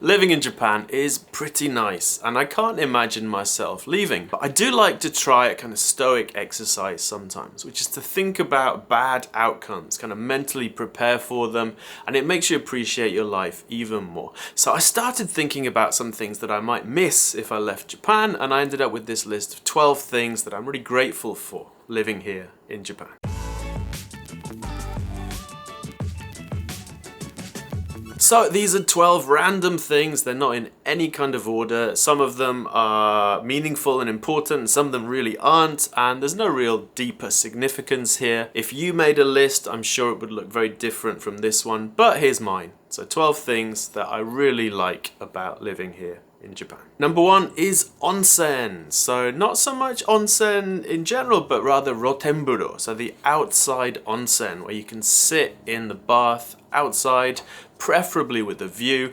Living in Japan is pretty nice, and I can't imagine myself leaving. But I do like to try a kind of stoic exercise sometimes, which is to think about bad outcomes, kind of mentally prepare for them, and it makes you appreciate your life even more. So I started thinking about some things that I might miss if I left Japan, and I ended up with this list of 12 things that I'm really grateful for living here in Japan. So these are 12 random things. They're not in any kind of order. Some of them are meaningful and important, some of them really aren't, and there's no real deeper significance here. If you made a list, I'm sure it would look very different from this one, but here's mine. So 12 things that I really like about living here in Japan. Number one is onsen. So not so much onsen in general, but rather rotenburo. So the outside onsen, where you can sit in the bath outside, preferably with a view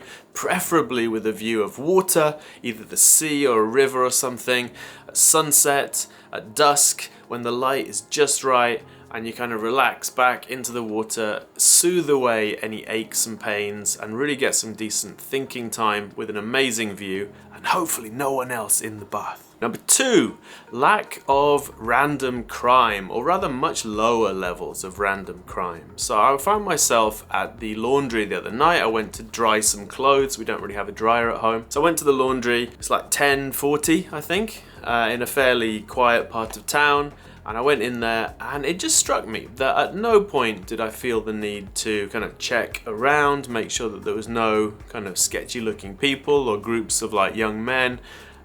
of water, either the sea or a river or something, at sunset, at dusk, when the light is just right, and you kind of relax back into the water, soothe away any aches and pains, and really get some decent thinking time with an amazing view, and hopefully no one else in the bath. Number two, lack of random crime, or rather much lower levels of random crime. So I found myself at the laundry the other night. I went to dry some clothes. We don't really have a dryer at home. So I went to the laundry. It's like 10:40, I think, in a fairly quiet part of town. And I went in there, and it just struck me that at no point did I feel the need to kind of check around, make sure that there was no kind of sketchy looking people or groups of like young men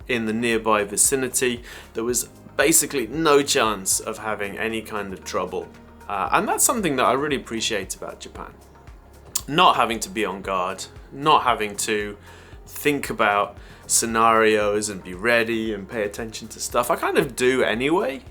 in the nearby vicinity. There was basically no chance of having any kind of trouble. And that's something that I really appreciate about Japan. Not having to be on guard, not having to think about scenarios and be ready and pay attention to stuff. I kind of do anyway,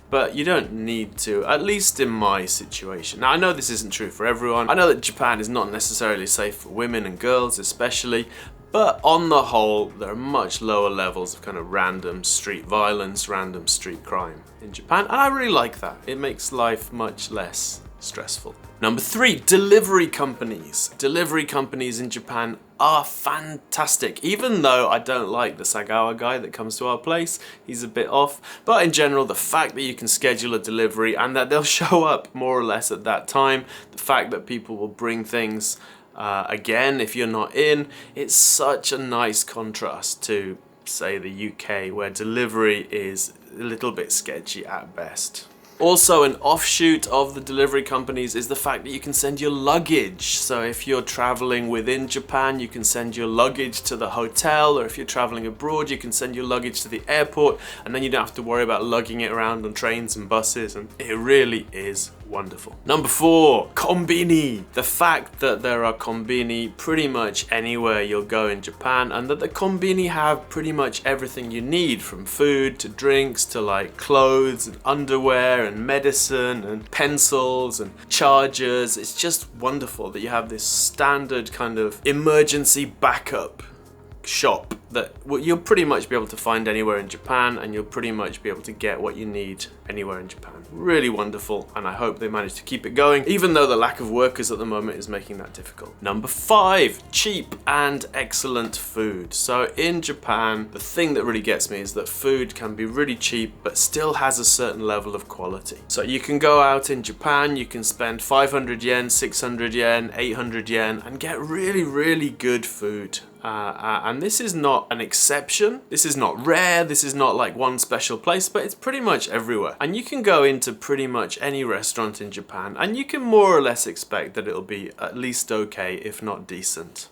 but you don't need to, at least in my situation. Now, I know this isn't true for everyone. I know that Japan is not necessarily safe for women and girls especially, but on the whole, there are much lower levels of kind of random street violence, random street crime in Japan, and I really like that. It makes life much less stressful. Number three, delivery companies. Delivery companies in Japan are fantastic, even though I don't like the Sagawa guy that comes to our place. He's a bit off, but in general, the fact that you can schedule a delivery and that they'll show up more or less at that time, the fact that people will bring things again if you're not in, it's such a nice contrast to, say, the UK, where delivery is a little bit sketchy at best. Also, an offshoot of the delivery companies is the fact that you can send your luggage. So if you're traveling within Japan, you can send your luggage to the hotel, or if you're traveling abroad, you can send your luggage to the airport, and then you don't have to worry about lugging it around on trains and buses, and it really is wonderful. Number four, konbini. The fact that there are konbini pretty much anywhere you'll go in Japan, and that the konbini have pretty much everything you need, from food to drinks to like clothes and underwear and medicine and pencils and chargers. It's just wonderful that you have this standard kind of emergency backup shop that you'll pretty much be able to find anywhere in Japan, and you'll pretty much be able to get what you need anywhere in Japan. Really wonderful, and I hope they manage to keep it going, even though the lack of workers at the moment is making that difficult. Number five, cheap and excellent food. So in Japan, the thing that really gets me is that food can be really cheap, but still has a certain level of quality. So you can go out in Japan, you can spend 500 yen, 600 yen, 800 yen, and get really, really good food. And this is not an exception. This is not rare. This is not like one special place, but it's pretty much everywhere. And you can go into pretty much any restaurant in Japan, and you can more or less expect that it'll be at least okay, if not decent.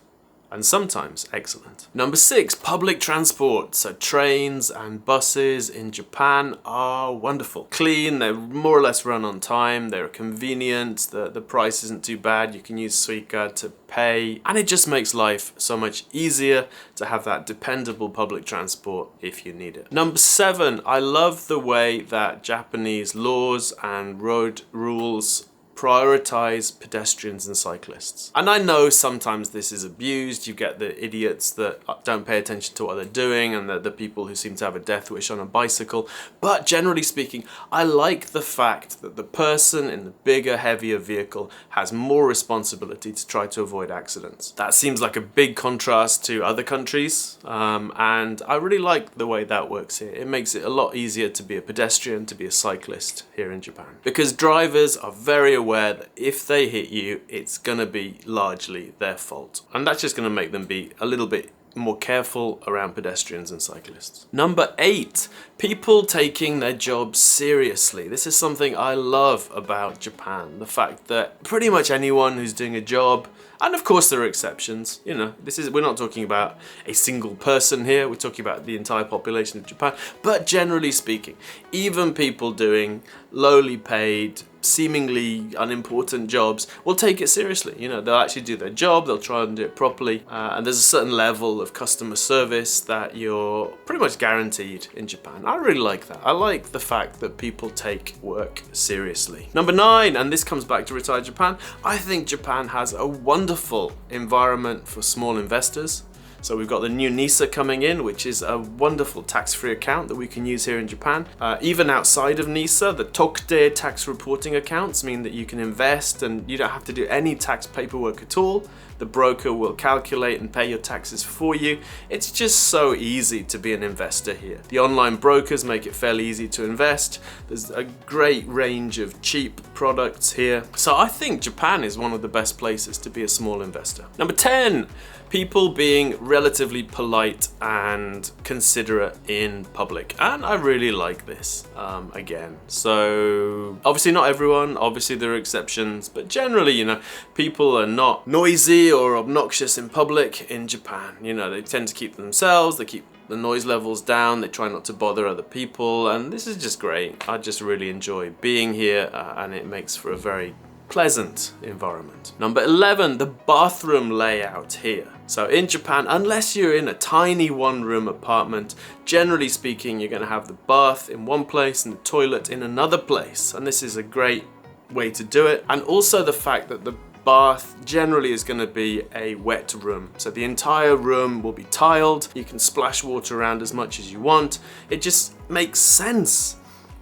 And sometimes excellent. Number six, public transport. So trains and buses in Japan are wonderful. Clean, they more or less run on time, they're convenient, the price isn't too bad, you can use Suica to pay, and it just makes life so much easier to have that dependable public transport if you need it. Number seven, I love the way that Japanese laws and road rules prioritize pedestrians and cyclists. And I know sometimes this is abused. You get the idiots that don't pay attention to what they're doing, and the people who seem to have a death wish on a bicycle. But generally speaking, I like the fact that the person in the bigger, heavier vehicle has more responsibility to try to avoid accidents. That seems like a big contrast to other countries, and I really like the way that works here. It makes it a lot easier to be a pedestrian, to be a cyclist here in Japan. Because drivers are very aware that if they hit you, it's gonna be largely their fault. And that's just gonna make them be a little bit more careful around pedestrians and cyclists. Number 8, people taking their jobs seriously. This is something I love about Japan. The fact that pretty much anyone who's doing a job, and of course there are exceptions, you know, we're not talking about a single person here, we're talking about the entire population of Japan, but generally speaking, even people doing lowly paid, seemingly unimportant jobs will take it seriously. You know, they'll actually do their job, they'll try and do it properly, and there's a certain level of customer service that you're pretty much guaranteed in Japan. I really like that. I like the fact that people take work seriously. Number 9, and this comes back to Retire Japan, I think Japan has a wonderful environment for small investors. So we've got the new NISA coming in, which is a wonderful tax-free account that we can use here in Japan. Even outside of NISA, the Tokte tax reporting accounts mean that you can invest and you don't have to do any tax paperwork at all. The broker will calculate and pay your taxes for you. It's just so easy to be an investor here. The online brokers make it fairly easy to invest. There's a great range of cheap products here. So I think Japan is one of the best places to be a small investor. Number 10, people being relatively polite and considerate in public. And I really like this, again. So obviously not everyone, obviously there are exceptions, but generally, you know, people are not noisy or obnoxious in public in Japan. You know, they tend to keep themselves, they keep the noise levels down, they try not to bother other people, and this is just great. I just really enjoy being here, and it makes for a very pleasant environment. Number 11, the bathroom layout here. So in Japan, unless you're in a tiny one-room apartment, generally speaking, you're going to have the bath in one place and the toilet in another place. And this is a great way to do it. And also the fact that the bath generally is going to be a wet room. So the entire room will be tiled. You can splash water around as much as you want. It just makes sense.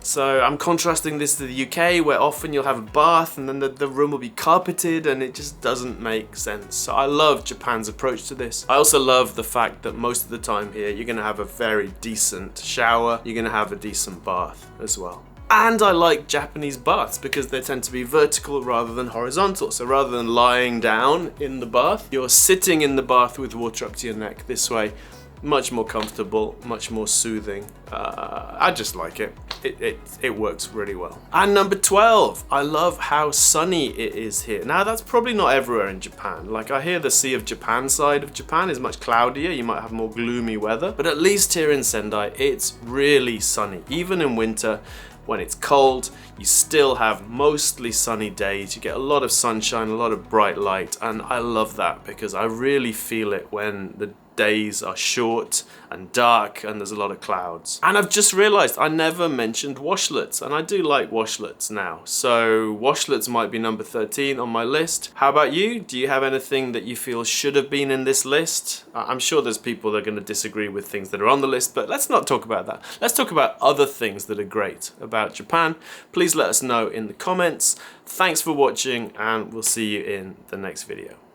So I'm contrasting this to the UK, where often you'll have a bath and then the room will be carpeted, and it just doesn't make sense. So I love Japan's approach to this. I also love the fact that most of the time here you're going to have a very decent shower, you're going to have a decent bath as well. And I like Japanese baths because they tend to be vertical rather than horizontal. So rather than lying down in the bath, you're sitting in the bath with water up to your neck this way. Much more comfortable, much more soothing. I just like it. It works really well. And number 12, I love how sunny it is here. Now that's probably not everywhere in Japan. Like I hear the Sea of Japan side of Japan is much cloudier. You might have more gloomy weather, but at least here in Sendai, it's really sunny. Even in winter, when it's cold, you still have mostly sunny days. You get a lot of sunshine, a lot of bright light, and I love that because I really feel it when the days are short and dark and there's a lot of clouds. And I've just realized I never mentioned washlets, and I do like washlets now. So washlets might be number 13 on my list. How about you? Do you have anything that you feel should have been in this list? I'm sure there's people that are going to disagree with things that are on the list, but let's not talk about that. Let's talk about other things that are great about Japan. Please let us know in the comments. Thanks for watching, and we'll see you in the next video.